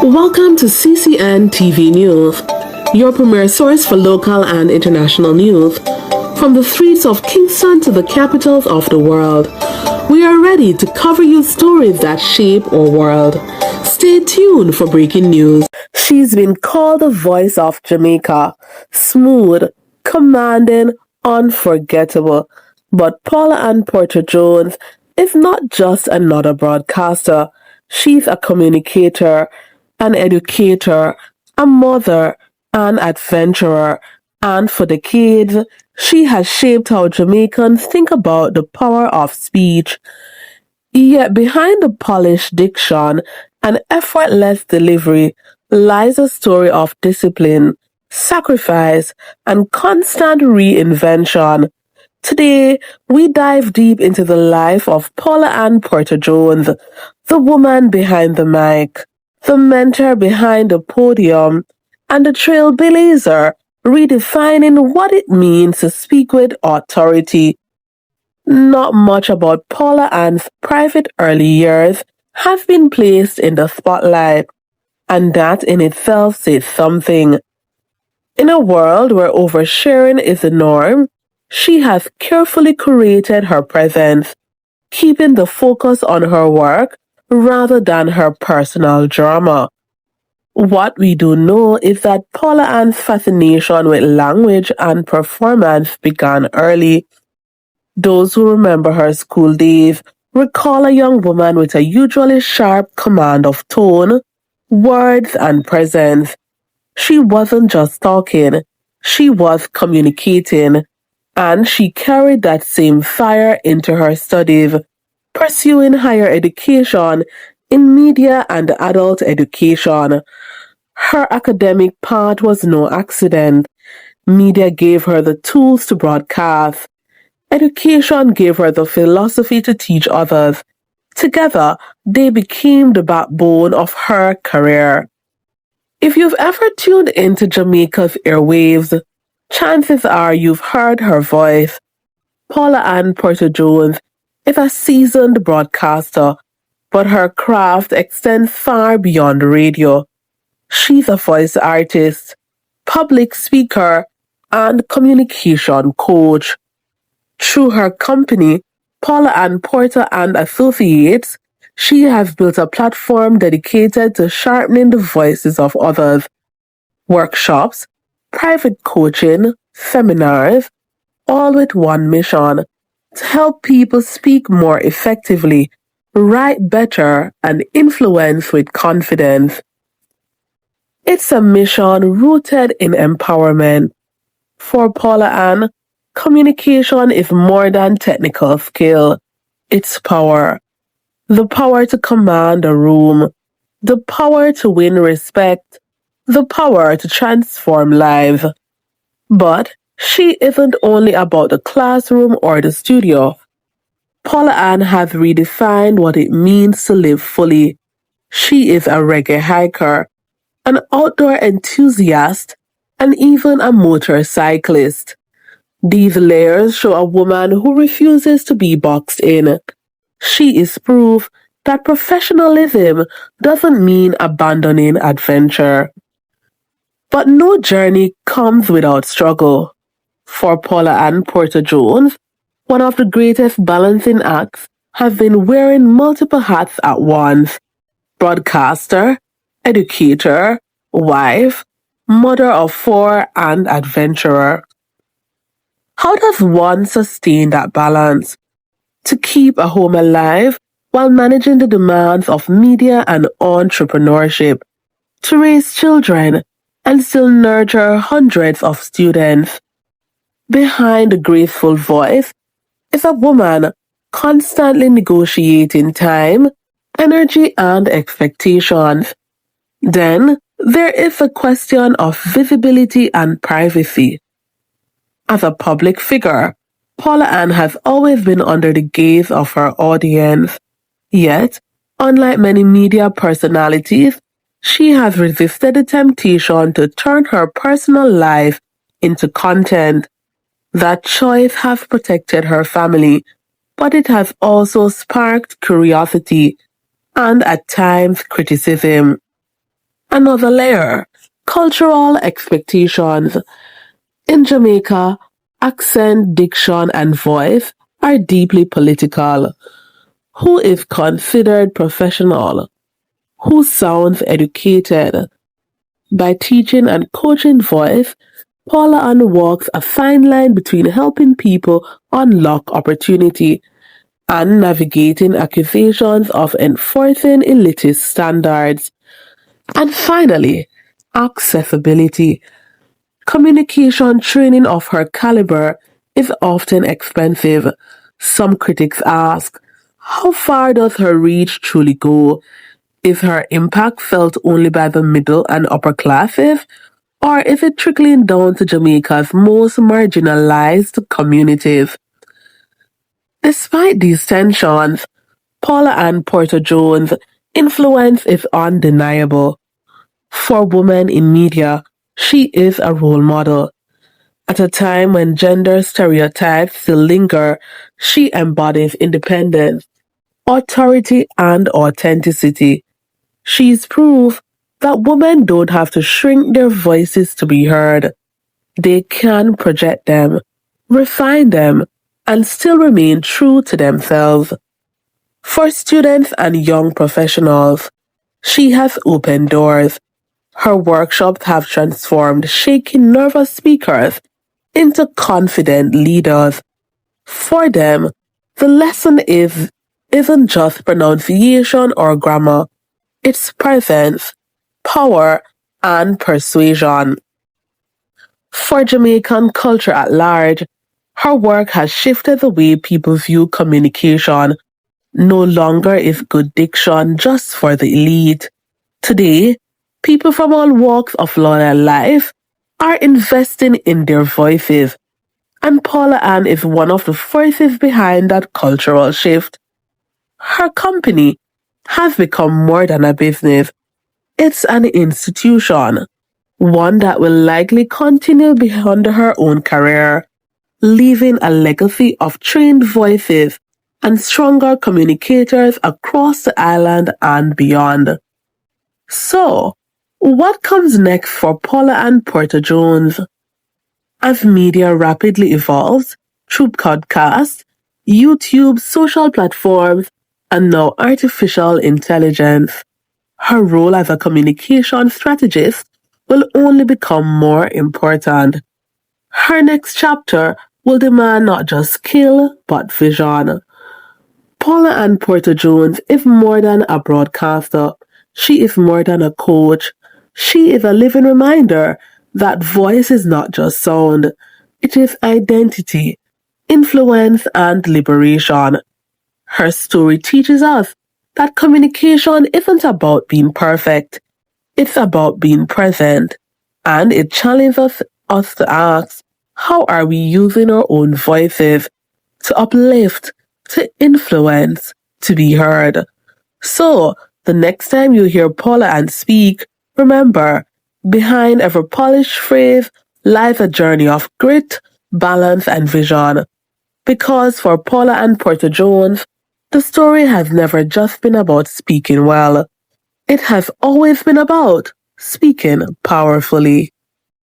Welcome to CCN TV News, your premier source for local and international news. From the streets of Kingston to the capitals of the world, we are ready to cover you stories that shape our world. Stay tuned for breaking news. She's been called the voice of Jamaica, smooth, commanding, unforgettable. But Paula-Anne Porter-Jones is not just another broadcaster. She's a communicator, an educator, a mother, an adventurer, and for decades, she has shaped how Jamaicans think about the power of speech. Yet behind the polished diction and effortless delivery lies a story of discipline, sacrifice, and constant reinvention. Today, we dive deep into the life of Paula-Anne Porter-Jones, the woman behind the mic, the mentor behind the podium, and the trailblazer redefining what it means to speak with authority. Not much about Paula-Anne's private early years has been placed in the spotlight, and that in itself says something. In a world where oversharing is the norm, she has carefully curated her presence, keeping the focus on her work rather than her personal drama. What we do know is that Paula-Anne's fascination with language and performance began early. Those who remember her school days recall a young woman with a usually sharp command of tone, words, and presence. She wasn't just talking, she was communicating, and she carried that same fire into her studies, pursuing higher education in media and adult education. Her academic path was no accident. Media gave her the tools to broadcast. Education gave her the philosophy to teach others. Together, they became the backbone of her career. If you've ever tuned into Jamaica's airwaves, chances are you've heard her voice. Paula-Anne Porter-Jones is a seasoned broadcaster, but her craft extends far beyond radio. She's a voice artist, public speaker, and communication coach. Through her company, Paula-Anne Porter Associates, she has built a platform dedicated to sharpening the voices of others. Workshops, private coaching, seminars, all with one mission: to help people speak more effectively, write better, and influence with confidence. It's a mission rooted in empowerment. For Paula-Anne, communication is more than technical skill. It's power. The power to command a room, the power to win respect, the power to transform lives. But she isn't only about the classroom or the studio. Paula-Anne has redefined what it means to live fully. She is a reggae hiker, an outdoor enthusiast, and even a motorcyclist. These layers show a woman who refuses to be boxed in. She is proof that professionalism doesn't mean abandoning adventure. But no journey comes without struggle. For Paula-Anne Porter-Jones, one of the greatest balancing acts has been wearing multiple hats at once: broadcaster, educator, wife, mother of four, and adventurer. How does one sustain that balance? To keep a home alive while managing the demands of media and entrepreneurship, to raise children and still nurture hundreds of students. Behind the graceful voice is a woman constantly negotiating time, energy, and expectations. Then there is the question of visibility and privacy. As a public figure, Paula-Anne has always been under the gaze of her audience. Yet, unlike many media personalities, she has resisted the temptation to turn her personal life into content. That choice has protected her family, but it has also sparked curiosity and at times criticism. Another layer, cultural expectations. In Jamaica, accent, diction, and voice are deeply political. Who is considered professional? Who sounds educated? By teaching and coaching voice, Paula-Anne walks a fine line between helping people unlock opportunity and navigating accusations of enforcing elitist standards. And finally, accessibility. Communication training of her caliber is often expensive. Some critics ask, how far does her reach truly go? Is her impact felt only by the middle and upper classes? Or is it trickling down to Jamaica's most marginalized communities? Despite these tensions, Paula-Anne Porter-Jones' influence is undeniable. For women in media, she is a role model. At a time when gender stereotypes still linger, she embodies independence, authority, and authenticity. She's proof that women don't have to shrink their voices to be heard. They can project them, refine them, and still remain true to themselves. For students and young professionals, she has opened doors. Her workshops have transformed shaky, nervous speakers into confident leaders. For them, the lesson isn't just pronunciation or grammar. It's presence, power, and persuasion. For Jamaican culture at large, her work has shifted the way people view communication. No longer is good diction just for the elite. Today, people from all walks of life are investing in their voices, and Paula-Anne is one of the forces behind that cultural shift. Her company has become more than a business. It's an institution, one that will likely continue beyond her own career, leaving a legacy of trained voices and stronger communicators across the island and beyond. So, what comes next for Paula-Anne Porter-Jones? As media rapidly evolves through podcasts, YouTube, social platforms, and now artificial intelligence, her role as a communication strategist will only become more important. Her next chapter will demand not just skill, but vision. Paula-Anne Porter-Jones is more than a broadcaster. She is more than a coach. She is a living reminder that voice is not just sound. It is identity, influence, and liberation. Her story teaches us that communication isn't about being perfect. It's about being present. And it challenges us to ask, how are we using our own voices to uplift, to influence, to be heard? So, the next time you hear Paula-Anne speak, remember, behind every polished phrase lies a journey of grit, balance, and vision. Because for Paula-Anne Porter-Jones, the story has never just been about speaking well. It has always been about speaking powerfully.